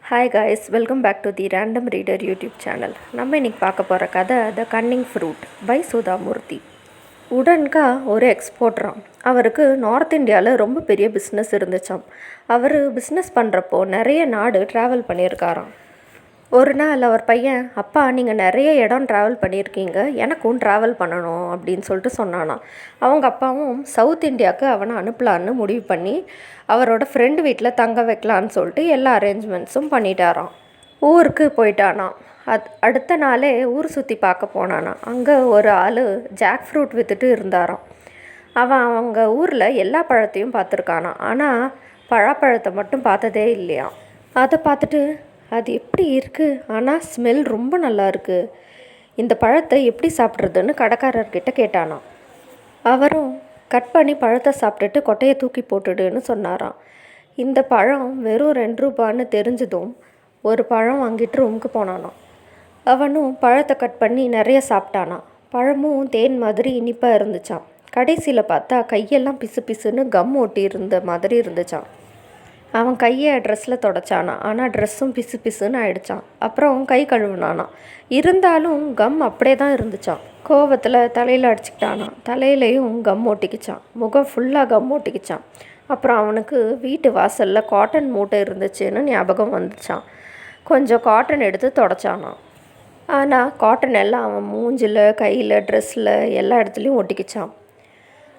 Hi guys, welcome back to the random reader YouTube channel. நம்ம இன்றைக்கி பார்க்க போகிற கதை த கன்னிங் ஃப்ரூட் பை சுதாமூர்த்தி. உடன்கா ஒரு எக்ஸ்போர்ட்டராம். அவருக்கு நார்த் இந்தியாவில் ரொம்ப பெரிய பிஸ்னஸ் இருந்துச்சாம். அவர் பிஸ்னஸ் பண்ணுறப்போ நிறைய நாடு ட்ராவல் பண்ணியிருக்காராம். ஒரு நாள் அவர் பையன், அப்பா நீங்கள் நிறைய இடம் ட்ராவல் பண்ணியிருக்கீங்க, எனக்கும் ட்ராவல் பண்ணணும் அப்படின்னு சொல்லிட்டு சொன்னானாம். அவங்க அப்பாவும் சவுத் இந்தியாவுக்கு அவனை அனுப்பலான்னு முடிவு பண்ணி அவரோட ஃப்ரெண்டு வீட்டில் தங்க வைக்கலான்னு சொல்லிட்டு எல்லா அரேஞ்ச்மெண்ட்ஸும் பண்ணிட்டாராம். ஊருக்கு போயிட்டானாம். அடுத்த நாளே ஊர் சுற்றி பார்க்க போனானாம். அங்கே ஒரு ஆள் ஜாக் ஃப்ரூட் விற்றுட்டு இருந்தாராம். அவன் அவங்க ஊரில் எல்லா பழத்தையும் பார்த்துருக்கானான். ஆனால் பழாப்பழத்தை மட்டும் பார்த்ததே இல்லையாம். அதை பார்த்துட்டு, அது எப்படி இருக்குது, ஆனால் ஸ்மெல் ரொம்ப நல்லா இருக்குது, இந்த பழத்தை எப்படி சாப்பிட்றதுன்னு கடைக்காரர்கிட்ட கேட்டானாம். அவரும் கட் பண்ணி பழத்தை சாப்பிட்டுட்டு கொட்டையை தூக்கி போட்டுடுன்னு சொன்னாராம். இந்த பழம் வெறும் 2 ரூபான்னு தெரிஞ்சதும் ஒரு பழம் வாங்கிட்டு ரூமுக்கு போனானாம். அவனும் பழத்தை கட் பண்ணி நிறைய சாப்பிட்டானான். பழமும் தேன் மாதிரி இனிப்பாக இருந்துச்சான். கடைசியில் பார்த்தா கையெல்லாம் பிசு பிசுன்னு கம் ஒட்டி இருந்த மாதிரி இருந்துச்சான். அவன் கையை ட்ரெஸ்ஸில் தொடச்சானா, ஆனால் ட்ரெஸ்ஸும் பிசு பிசுன்னு ஆயிடுச்சான். அப்புறம் கை கழுவுனானான். இருந்தாலும் கம் அப்படியே தான் இருந்துச்சான். கோவத்தில் தலையில் அடிச்சுக்கிட்டானா. தலையிலையும் கம் ஒட்டிக்கிச்சான். முகம் ஃபுல்லாக கம் ஒட்டிக்கிச்சான். அப்புறம் அவனுக்கு வீட்டு வாசலில் காட்டன் மூட்டை இருந்துச்சுன்னு ஞாபகம் வந்துச்சான். கொஞ்சம் காட்டன் எடுத்து தொடச்சானான். ஆனால் காட்டன் எல்லாம் அவன் மூஞ்சில், கையில், ட்ரெஸ்ஸில் எல்லா இடத்துலையும் ஒட்டிக்கிச்சான்.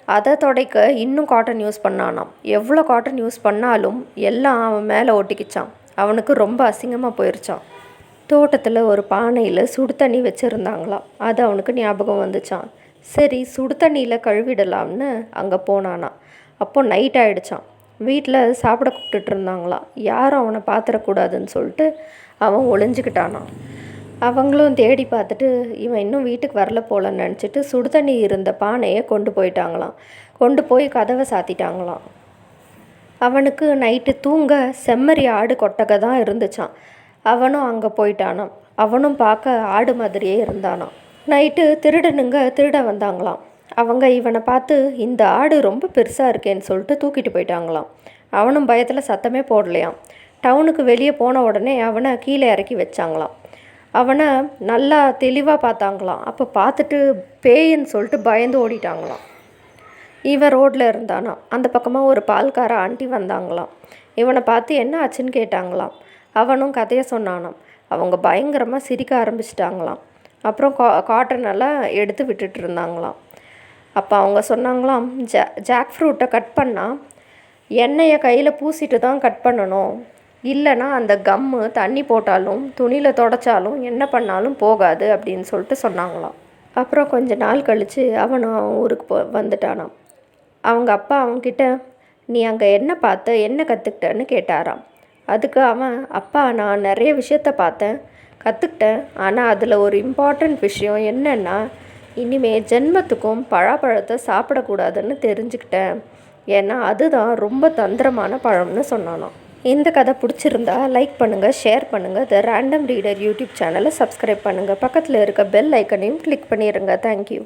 அதை துடைக்க இன்னும் காட்டன் யூஸ் பண்ணானாம். எவ்வளோ காட்டன் யூஸ் பண்ணாலும் எல்லாம் அவன் மேலே ஒட்டிக்கிச்சான். அவனுக்கு ரொம்ப அசிங்கமாக போயிருச்சான். தோட்டத்தில் ஒரு பானையில் சுடு தண்ணி வச்சுருந்தாங்களாம். அது அவனுக்கு ஞாபகம் வந்துச்சான். சரி, சுடு தண்ணியில் கழுவிடலாம்னு அங்கே போனானாம். அப்போ நைட் ஆகிடுச்சான். வீட்டில் சாப்பிட கூப்பிட்டுட்டு இருந்தாங்களாம். யாரும் அவனை பார்த்துடக்கூடாதுன்னு சொல்லிட்டு அவன் ஒளிஞ்சிக்கிட்டானான். அவங்களும் தேடி பார்த்துட்டு இவன் இன்னும் வீட்டுக்கு வரல போலன்னு நினச்சிட்டு சுடு தண்ணி இருந்த பானையை கொண்டு போயிட்டாங்களாம். கொண்டு போய் கதவை சாத்திட்டாங்களாம். அவனுக்கு நைட்டு தூங்க செம்மறி ஆடு கொட்டகை தான் இருந்துச்சான். அவனும் அங்கே போயிட்டானான். அவனும் பார்க்க ஆடு மாதிரியே இருந்தானான். நைட்டு திருடனுங்க திருட வந்தாங்களாம். அவங்க இவனை பார்த்து இந்த ஆடு ரொம்ப பெருசாக இருக்கேன்னு சொல்லிட்டு தூக்கிட்டு போயிட்டாங்களாம். அவனும் பயத்தில் சத்தமே போடலையாம். டவுனுக்கு வெளியே போன உடனே அவனை கீழே இறக்கி வச்சாங்களாம். அவனை நல்லா தெளிவாக பார்த்தாங்களாம். அப்போ பார்த்துட்டு பேயின்னு சொல்லிட்டு பயந்து ஓடிட்டாங்களாம். இவன் ரோட்டில் இருந்தானா. அந்த பக்கமாக ஒரு பால்கார ஆண்டி வந்தாங்களாம். இவனை பார்த்து என்ன ஆச்சுன்னு கேட்டாங்களாம். அவனும் கதையை சொன்னானாம். அவங்க பயங்கரமாக சிரிக்க ஆரம்பிச்சிட்டாங்களாம். அப்புறம் காட்டனெல்லாம் எடுத்து விட்டுட்டு இருந்தாங்களாம். அப்போ அவங்க சொன்னாங்களாம், ஜாக் ஃப்ரூட்டை கட் பண்ணால் எண்ணெயை கையில் பூசிட்டு தான் கட் பண்ணணும், இல்லைனா அந்த கம்மு தண்ணி போட்டாலும் துணியில் தொடச்சாலும் என்ன பண்ணாலும் போகாது அப்படின்னு சொல்லிட்டு சொன்னாங்களாம். அப்புறம் கொஞ்ச நாள் கழித்து அவனும் ஊருக்கு வந்துட்டானாம். அவங்க அப்பா அவன்கிட்ட, நீ அங்கே என்ன பார்த்த, என்ன கற்றுக்கிட்டேன்னு கேட்டாராம். அதுக்கு அவன், அப்பா நான் நிறைய விஷயத்த பார்த்தேன், கற்றுக்கிட்டேன். ஆனால் அதில் ஒரு இம்பார்ட்டண்ட் விஷயம் என்னென்னா, இனிமேல் ஜென்மத்துக்கும் பழாப்பழத்தை சாப்பிடக்கூடாதுன்னு தெரிஞ்சுக்கிட்டேன். ஏன்னா அதுதான் ரொம்ப தந்திரமான பழம்னு சொன்னானாம். இந்த கதை பிடிச்சிருந்தா லைக் பண்ணுங்கள், ஷேர் பண்ணுங்கள். த ரேண்டம் ரீடர் யூடியூப் சேனலை சப்ஸ்கிரைப் பண்ணுங்கள். பக்கத்தில் இருக்க பெல் ஐக்கனையும் கிளிக் பண்ணிடுங்க. தேங்க்யூ.